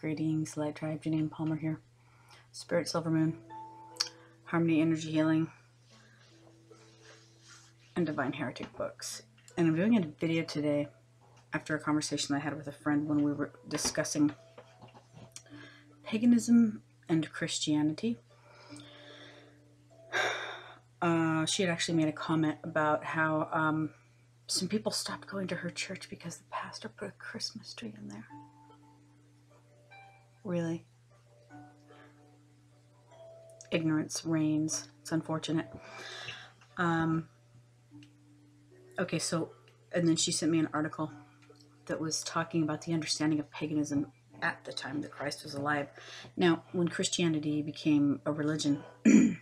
Greetings, Light Tribe. Janine Palmer here. Spirit Silver Moon, Harmony Energy Healing, and Divine Heretic Books. And I'm doing a video today after a conversation I had with a friend when we were discussing paganism and Christianity. She had actually made a comment about how some people stopped going to her church because the pastor put a Christmas tree in there. Really? Ignorance reigns. It's unfortunate. Okay, so, and then she sent me an article that was talking about the understanding of paganism at the time that Christ was alive. Now, when Christianity became a religion, the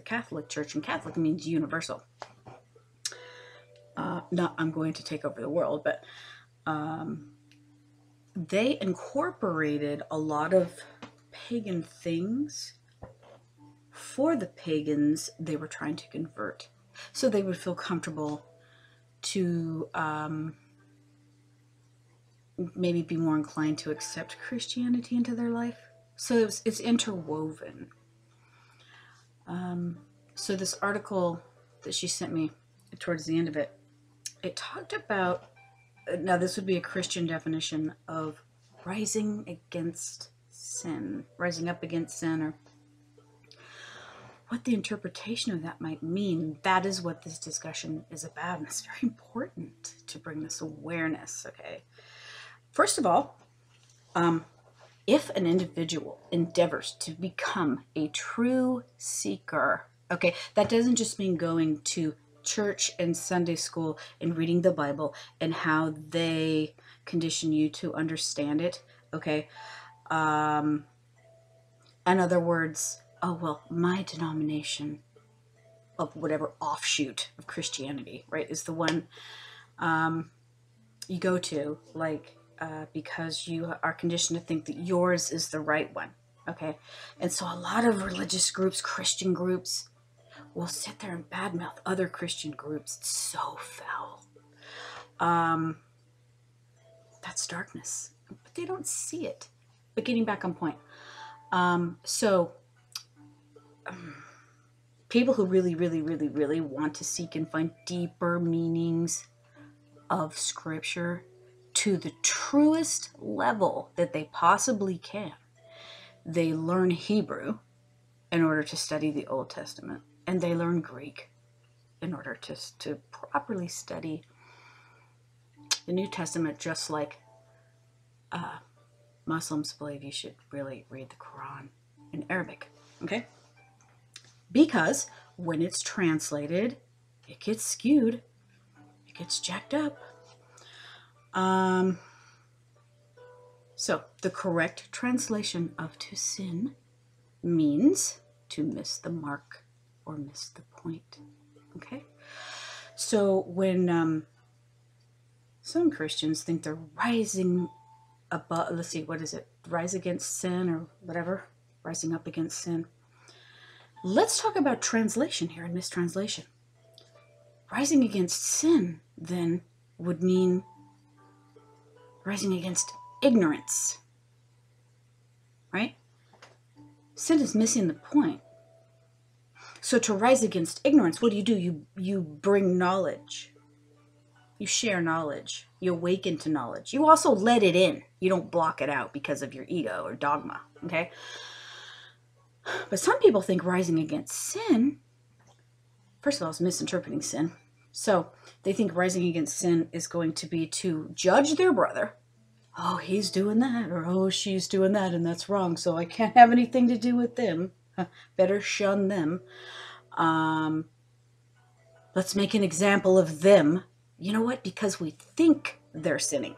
Catholic Church, and Catholic means universal. Not I'm going to take over the world, but they incorporated a lot of pagan things for the pagans they were trying to convert. So they would feel comfortable to maybe be more inclined to accept Christianity into their life. So it's interwoven. So this article that she sent me towards the end of it, it talked about, now this would be a Christian definition of rising against sin, rising up against sin, or what the interpretation of that might mean. That is what this discussion is about, and it's very important to bring this awareness, okay? First of all, if an individual endeavors to become a true seeker, okay, that doesn't just mean going to church and Sunday school and reading the Bible and how they condition you to understand it, okay? In other words, oh, well, my denomination of whatever offshoot of Christianity, right, is the one you go to, like, because you are conditioned to think that yours is the right one, okay? And so a lot of religious groups, Christian groups, will sit there and badmouth other Christian groups. It's so foul. That's darkness, but they don't see it. But getting back on point. People who really want to seek and find deeper meanings of Scripture to the truest level that they possibly can, they learn Hebrew in order to study the Old Testament, and they learn Greek in order to properly study the New Testament, just like Muslims believe you should really read the Quran in Arabic, okay? Because when it's translated, it gets skewed, it gets jacked up. So the correct translation of to sin means to miss the mark or miss the point, okay? So when some Christians think they're rising above, let's see, what is it? Rise against sin or whatever, rising up against sin. Let's talk about translation here and mistranslation. Rising against sin, then, would mean rising against ignorance, right? Sin is missing the point. So to rise against ignorance, what do? You bring knowledge. You share knowledge. You awaken to knowledge. You also let it in. You don't block it out because of your ego or dogma, okay? But some people think rising against sin, first of all, is misinterpreting sin. So they think rising against sin is going to be to judge their brother. Oh, he's doing that, or oh, she's doing that, and that's wrong, so I can't have anything to do with them. Better shun them. Let's make an example of them. You know what? Because we think they're sinning.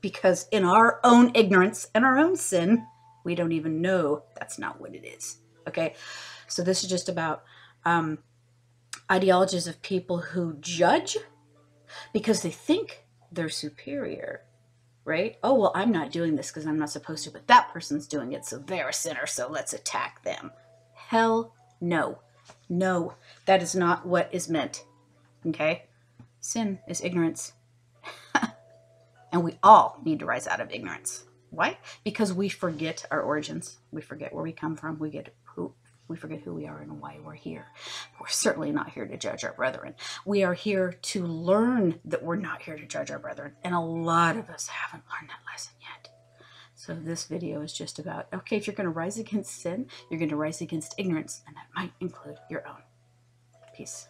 Because in our own ignorance and our own sin, we don't even know that's not what it is. Okay? So this is just about ideologies of people who judge because they think they're superior, right? Oh, well, I'm not doing this because I'm not supposed to, but that person's doing it, so they're a sinner, so let's attack them. Hell no. No, that is not what is meant, okay? Sin is ignorance. And we all need to rise out of ignorance, Why? Because we forget our origins. We forget where we come from. We forget who we are and why we're here. We're certainly not here to judge our brethren. We are here to learn that we're not here to judge our brethren. And a lot of us haven't learned that lesson yet. So this video is just about, okay, if you're going to rise against sin, you're going to rise against ignorance, and that might include your own. Peace.